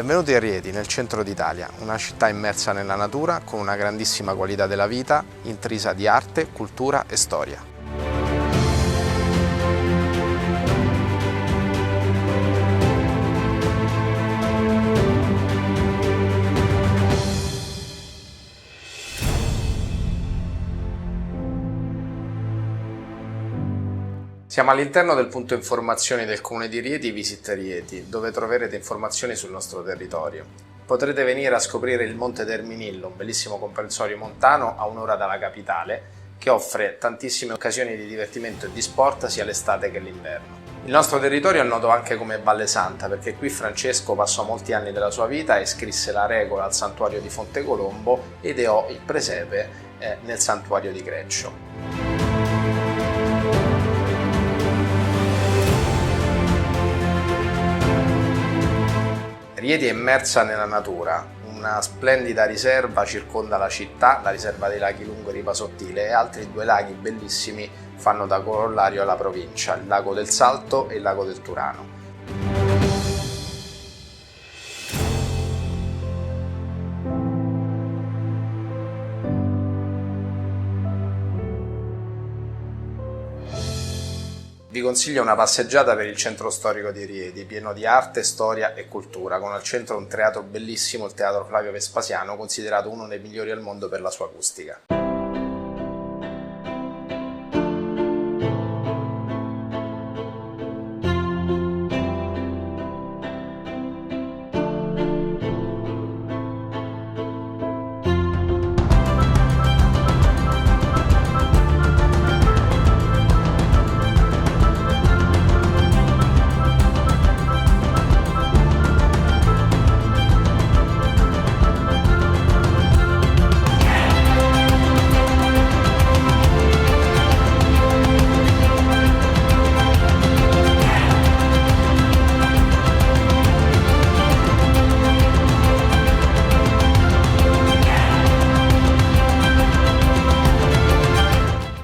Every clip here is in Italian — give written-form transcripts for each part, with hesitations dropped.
Benvenuti a Rieti, nel centro d'Italia, una città immersa nella natura con una grandissima qualità della vita, intrisa di arte, cultura e storia. Siamo all'interno del punto informazioni del Comune di Rieti, Visit Rieti, dove troverete informazioni sul nostro territorio. Potrete venire a scoprire il Monte Terminillo, un bellissimo comprensorio montano a un'ora dalla capitale, che offre tantissime occasioni di divertimento e di sport sia l'estate che l'inverno. Il nostro territorio è noto anche come Valle Santa, perché qui Francesco passò molti anni della sua vita e scrisse la regola al santuario di Fontecolombo ed ideò il presepe nel santuario di Greccio. Rieti è immersa nella natura, una splendida riserva circonda la città, la riserva dei laghi Lungori Pasottile, e altri due laghi bellissimi fanno da corollario alla provincia, il lago del Salto e il lago del Turano. Vi consiglio una passeggiata per il centro storico di Rieti, pieno di arte, storia e cultura, con al centro un teatro bellissimo, il Teatro Flavio Vespasiano, considerato uno dei migliori al mondo per la sua acustica.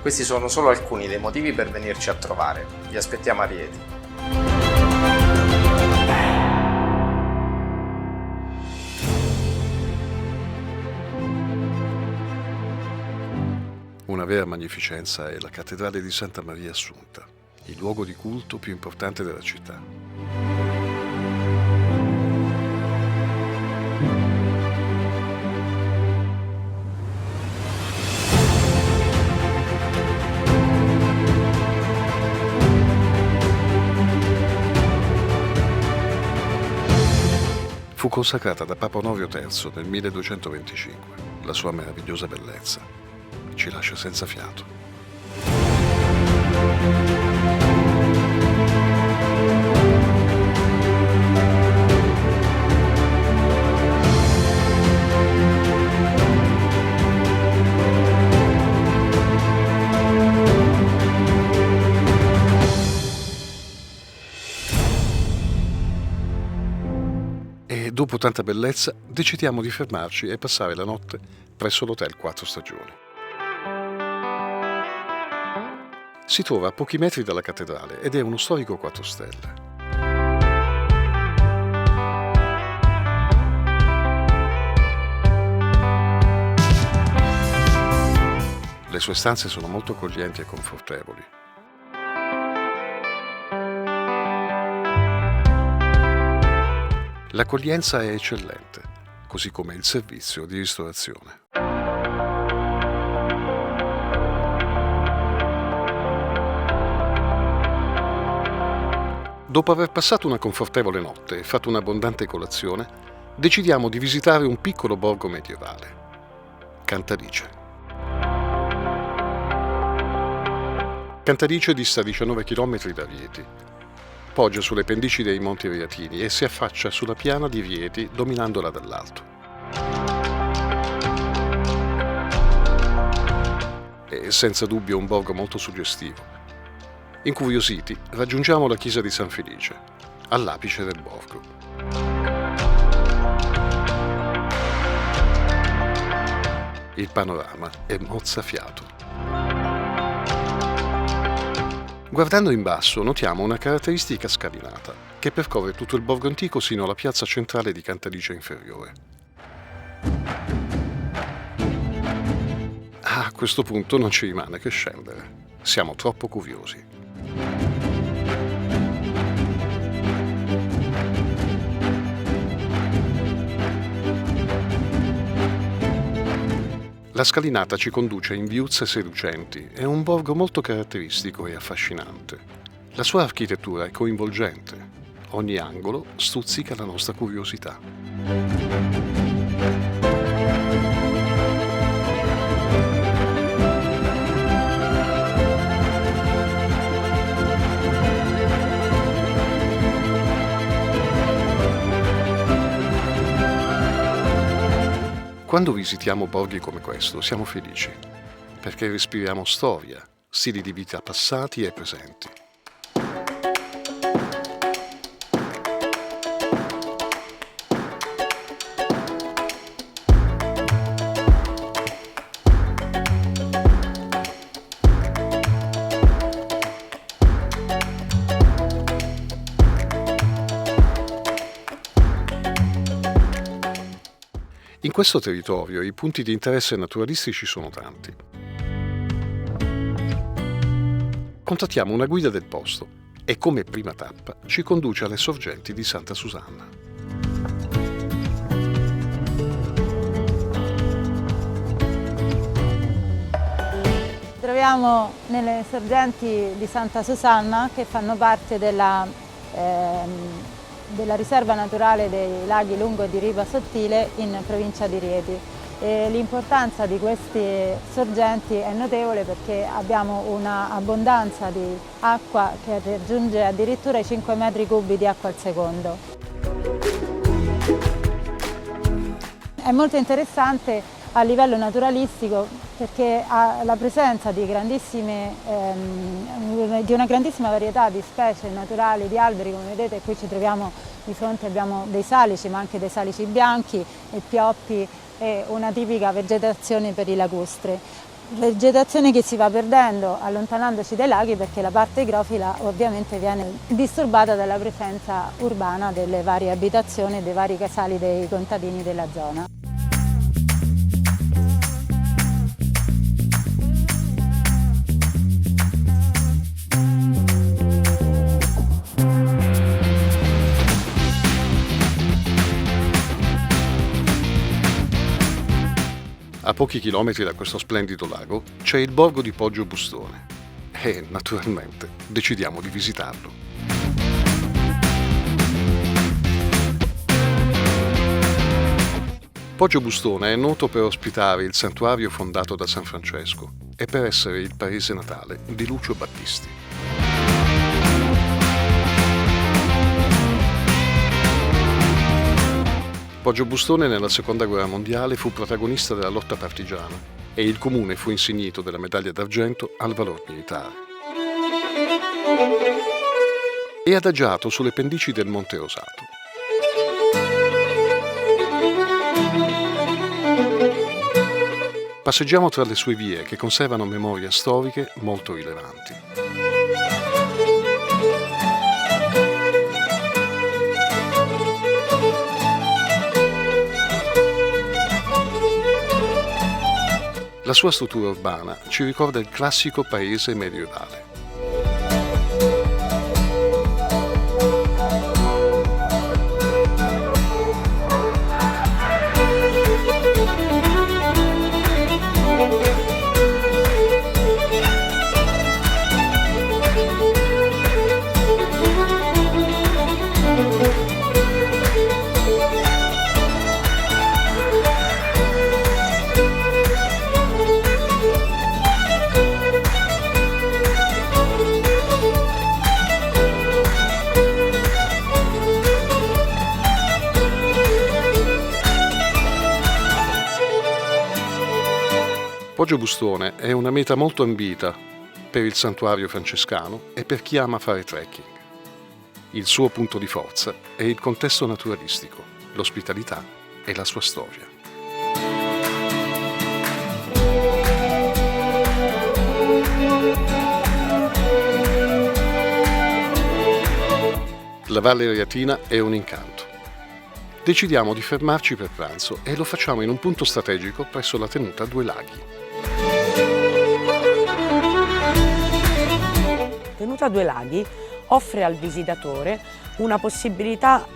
Questi sono solo alcuni dei motivi per venirci a trovare. Vi aspettiamo a Rieti. Una vera magnificenza è la cattedrale di Santa Maria Assunta, il luogo di culto più importante della città. Fu consacrata da Papa Onovio III nel 1225. La sua meravigliosa bellezza ci lascia senza fiato. E dopo tanta bellezza decidiamo di fermarci e passare la notte presso l'Hotel Quattro Stagioni. Si trova a pochi metri dalla cattedrale ed è uno storico 4 stelle. Le sue stanze sono molto accoglienti e confortevoli. L'accoglienza è eccellente, così come il servizio di ristorazione. Dopo aver passato una confortevole notte e fatto un'abbondante colazione, decidiamo di visitare un piccolo borgo medievale, Cantalice. Cantalice dista 19 km da Rieti. Poggia sulle pendici dei Monti Reatini e si affaccia sulla piana di Rieti dominandola dall'alto. È senza dubbio un borgo molto suggestivo. Incuriositi, raggiungiamo la chiesa di San Felice, all'apice del borgo. Il panorama è mozzafiato. Guardando in basso notiamo una caratteristica scalinata che percorre tutto il borgo antico sino alla piazza centrale di Cantalice Inferiore. A questo punto non ci rimane che scendere. Siamo troppo curiosi. La scalinata ci conduce in viuzze seducenti, è un borgo molto caratteristico e affascinante. La sua architettura è coinvolgente, ogni angolo stuzzica la nostra curiosità. Quando visitiamo borghi come questo siamo felici, perché respiriamo storia, stili di vita passati e presenti. In questo territorio i punti di interesse naturalistici sono tanti. Contattiamo una guida del posto e come prima tappa ci conduce alle sorgenti di Santa Susanna. Troviamo nelle sorgenti di Santa Susanna che fanno parte della riserva naturale dei laghi Lungo e di Riva Sottile in provincia di Rieti. L'importanza di queste sorgenti è notevole perché abbiamo un'abbondanza di acqua che raggiunge addirittura i 5 metri cubi di acqua al secondo. È molto interessante a livello naturalistico perché ha la presenza di una grandissima varietà di specie naturali, di alberi. Come vedete qui ci troviamo di fronte, abbiamo dei salici ma anche dei salici bianchi e pioppi e una tipica vegetazione per i lacustri. Vegetazione che si va perdendo allontanandoci dai laghi perché la parte igrofila ovviamente viene disturbata dalla presenza urbana delle varie abitazioni e dei vari casali dei contadini della zona. A pochi chilometri da questo splendido lago c'è il borgo di Poggio Bustone e, naturalmente, decidiamo di visitarlo. Poggio Bustone è noto per ospitare il santuario fondato da San Francesco e per essere il paese natale di Lucio Battisti. Poggio Bustone nella Seconda Guerra Mondiale fu protagonista della lotta partigiana e il comune fu insignito della medaglia d'argento al valor militare. È adagiato sulle pendici del Monte Rosato. Passeggiamo tra le sue vie che conservano memorie storiche molto rilevanti. La sua struttura urbana ci ricorda il classico paese medievale. Poggio Bustone è una meta molto ambita per il santuario francescano e per chi ama fare trekking. Il suo punto di forza è il contesto naturalistico, l'ospitalità e la sua storia. La Valle Reatina è un incanto. Decidiamo di fermarci per pranzo e lo facciamo in un punto strategico presso la tenuta Due Laghi. Tenuta Due Laghi offre al visitatore una possibilità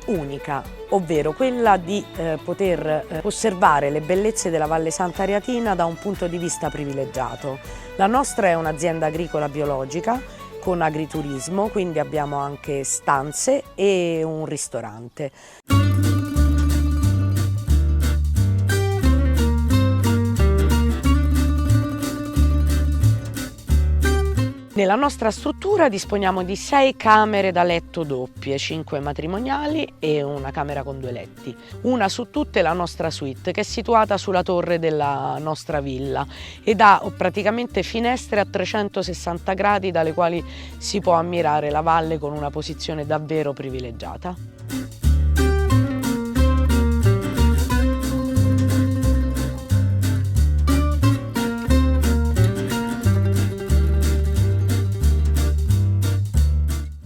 unica, ovvero quella di poter osservare le bellezze della Valle Santa Reatina da un punto di vista privilegiato. La nostra è un'azienda agricola biologica con agriturismo, quindi abbiamo anche stanze e un ristorante. Nella nostra struttura disponiamo di 6 camere da letto doppie, 5 matrimoniali e una camera con 2 letti. Una su tutte la nostra suite, che è situata sulla torre della nostra villa ed ha praticamente finestre a 360 gradi dalle quali si può ammirare la valle con una posizione davvero privilegiata.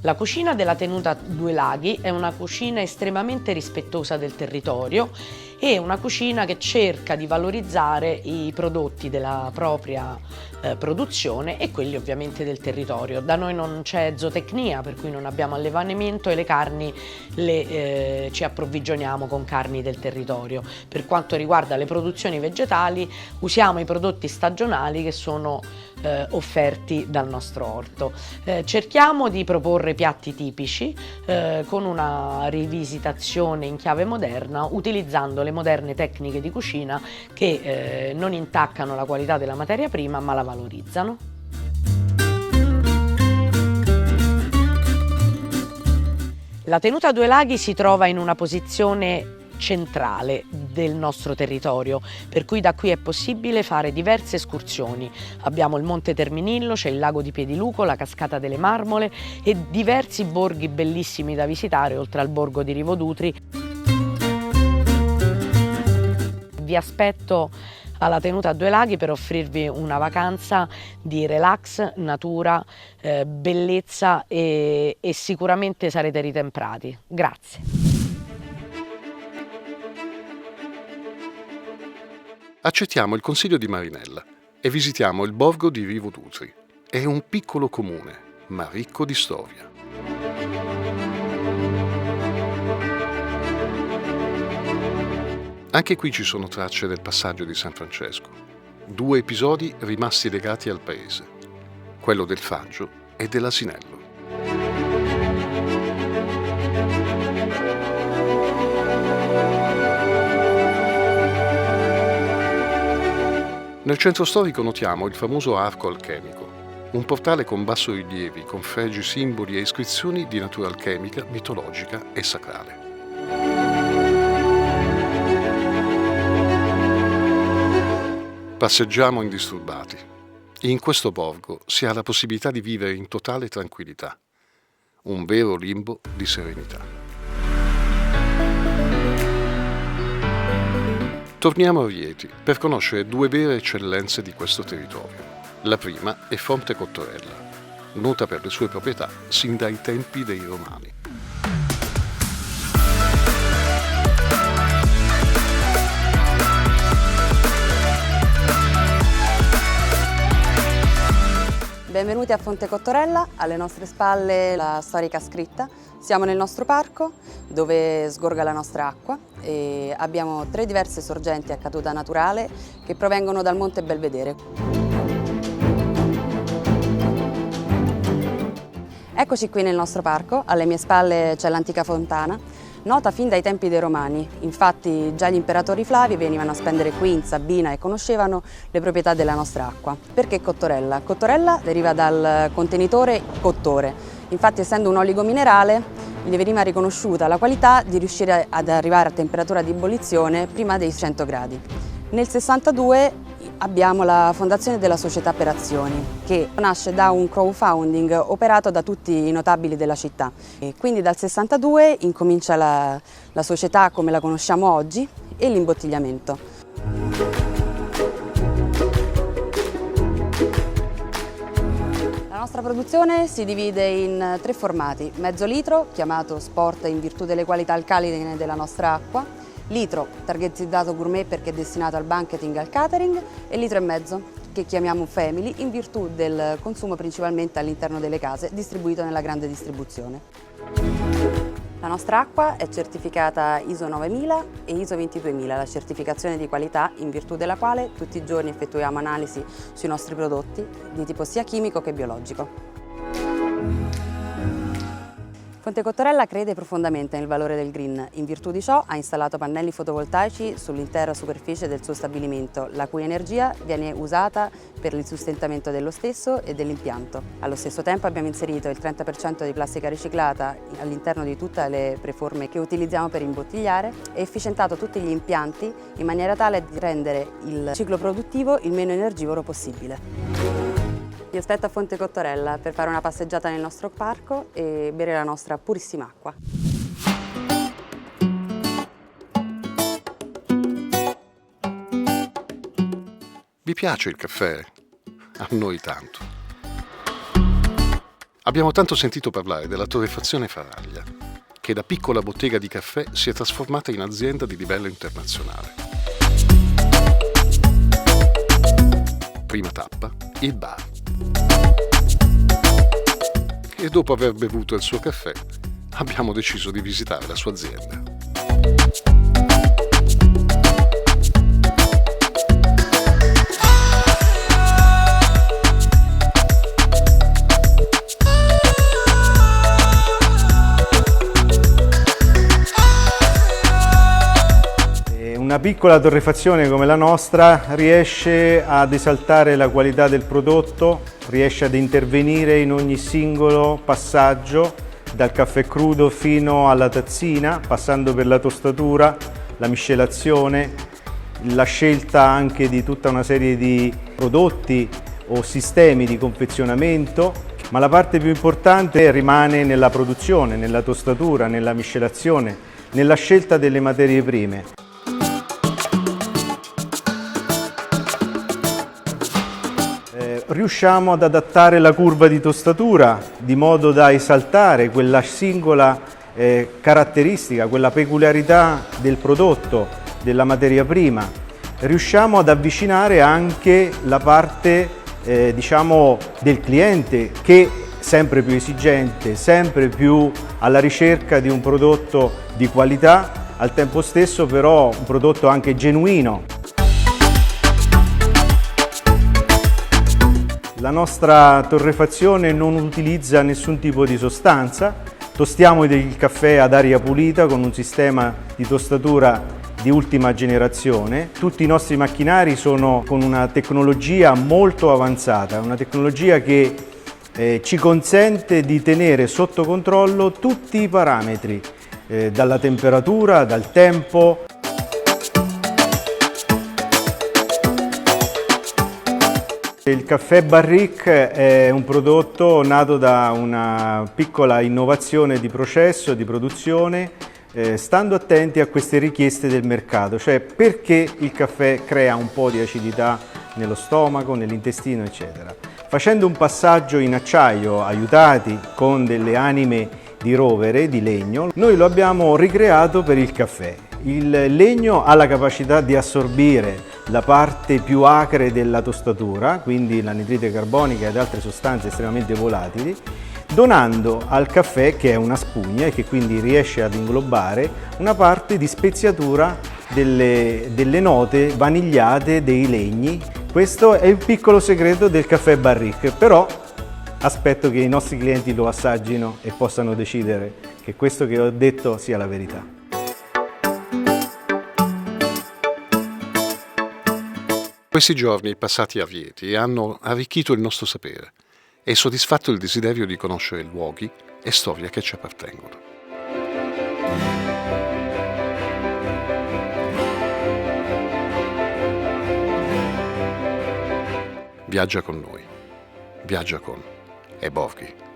La cucina della tenuta Due Laghi è una cucina estremamente rispettosa del territorio e una cucina che cerca di valorizzare i prodotti della propria produzione e quelli ovviamente del territorio. Da noi non c'è zootecnia, per cui non abbiamo allevamento e le carni ci approvvigioniamo con carni del territorio. Per quanto riguarda le produzioni vegetali usiamo i prodotti stagionali che sono offerti dal nostro orto. Cerchiamo di proporre piatti tipici con una rivisitazione in chiave moderna, utilizzando le moderne tecniche di cucina che non intaccano la qualità della materia prima ma la valorizzano. La tenuta Due Laghi si trova in una posizione centrale del nostro territorio, per cui da qui è possibile fare diverse escursioni. Abbiamo il Monte Terminillo, c'è il lago di Piediluco, la cascata delle Marmole e diversi borghi bellissimi da visitare, oltre al borgo di Rivodutri. Vi aspetto alla tenuta Due Laghi per offrirvi una vacanza di relax, natura, bellezza e sicuramente sarete ritemprati. Grazie. Accettiamo il consiglio di Marinella e visitiamo il borgo di Rivodutri. È un piccolo comune, ma ricco di storia. Anche qui ci sono tracce del passaggio di San Francesco. 2 episodi rimasti legati al paese, quello del faggio e dell'asinello. Nel centro storico notiamo il famoso Arco Alchemico, un portale con bassorilievi, con fregi, simboli e iscrizioni di natura alchemica, mitologica e sacrale. Passeggiamo indisturbati. In questo borgo si ha la possibilità di vivere in totale tranquillità, un vero limbo di serenità. Torniamo a Rieti per conoscere 2 vere eccellenze di questo territorio. La prima è Fonte Cottorella, nota per le sue proprietà sin dai tempi dei Romani. Benvenuti a Fonte Cottorella, alle nostre spalle la storica scritta. Siamo nel nostro parco dove sgorga la nostra acqua e abbiamo 3 diverse sorgenti a caduta naturale che provengono dal Monte Belvedere. Eccoci qui nel nostro parco, alle mie spalle c'è l'antica fontana, nota fin dai tempi dei Romani. Infatti già gli imperatori Flavi venivano a spendere qui in Sabina e conoscevano le proprietà della nostra acqua. Perché Cottorella? Cottorella deriva dal contenitore cottore. Infatti, essendo un oligominerale, gli veniva riconosciuta la qualità di riuscire ad arrivare a temperatura di ebollizione prima dei 100 gradi. Nel 62 abbiamo la fondazione della società per azioni, che nasce da un crowdfunding operato da tutti i notabili della città. E quindi dal 62 incomincia la società come la conosciamo oggi e l'imbottigliamento. La nostra produzione si divide in 3 formati: mezzo litro, chiamato sport in virtù delle qualità alcaline della nostra acqua, litro, targetizzato gourmet perché è destinato al banqueting e al catering, e litro e mezzo, che chiamiamo family in virtù del consumo principalmente all'interno delle case, distribuito nella grande distribuzione. La nostra acqua è certificata ISO 9000 e ISO 22000, la certificazione di qualità in virtù della quale tutti i giorni effettuiamo analisi sui nostri prodotti di tipo sia chimico che biologico. Fonte Cottorella crede profondamente nel valore del green. In virtù di ciò ha installato pannelli fotovoltaici sull'intera superficie del suo stabilimento, la cui energia viene usata per il sostentamento dello stesso e dell'impianto. Allo stesso tempo abbiamo inserito il 30% di plastica riciclata all'interno di tutte le preforme che utilizziamo per imbottigliare e efficientato tutti gli impianti in maniera tale da rendere il ciclo produttivo il meno energivoro possibile. Vi aspetto a Fonte Cottorella per fare una passeggiata nel nostro parco e bere la nostra purissima acqua. Vi piace il caffè? A noi tanto. Abbiamo tanto sentito parlare della torrefazione Faraglia, che da piccola bottega di caffè si è trasformata in azienda di livello internazionale. Prima tappa, il bar. E dopo aver bevuto il suo caffè, abbiamo deciso di visitare la sua azienda. Una piccola torrefazione come la nostra riesce ad esaltare la qualità del prodotto, riesce ad intervenire in ogni singolo passaggio, dal caffè crudo fino alla tazzina, passando per la tostatura, la miscelazione, la scelta anche di tutta una serie di prodotti o sistemi di confezionamento, ma la parte più importante rimane nella produzione, nella tostatura, nella miscelazione, nella scelta delle materie prime. Riusciamo ad adattare la curva di tostatura di modo da esaltare quella singola caratteristica, quella peculiarità del prodotto, della materia prima. Riusciamo ad avvicinare anche la parte diciamo del cliente, che sempre più esigente, sempre più alla ricerca di un prodotto di qualità, al tempo stesso però un prodotto anche genuino. La nostra torrefazione non utilizza nessun tipo di sostanza, tostiamo il caffè ad aria pulita con un sistema di tostatura di ultima generazione. Tutti i nostri macchinari sono con una tecnologia molto avanzata, una tecnologia che ci consente di tenere sotto controllo tutti i parametri, dalla temperatura, dal tempo. Il caffè Barrique è un prodotto nato da una piccola innovazione di processo, di produzione, stando attenti a queste richieste del mercato, cioè perché il caffè crea un po' di acidità nello stomaco, nell'intestino, eccetera. Facendo un passaggio in acciaio, aiutati con delle anime di rovere, di legno, noi lo abbiamo ricreato per il caffè. Il legno ha la capacità di assorbire la parte più acre della tostatura, quindi l'anidride carbonica ed altre sostanze estremamente volatili, donando al caffè, che è una spugna e che quindi riesce ad inglobare, una parte di speziatura delle note vanigliate dei legni. Questo è il piccolo segreto del caffè Barrique, però aspetto che i nostri clienti lo assaggino e possano decidere che questo che ho detto sia la verità. Questi giorni passati a Rieti hanno arricchito il nostro sapere e soddisfatto il desiderio di conoscere luoghi e storie che ci appartengono. Viaggia con noi, viaggia con Eborghi.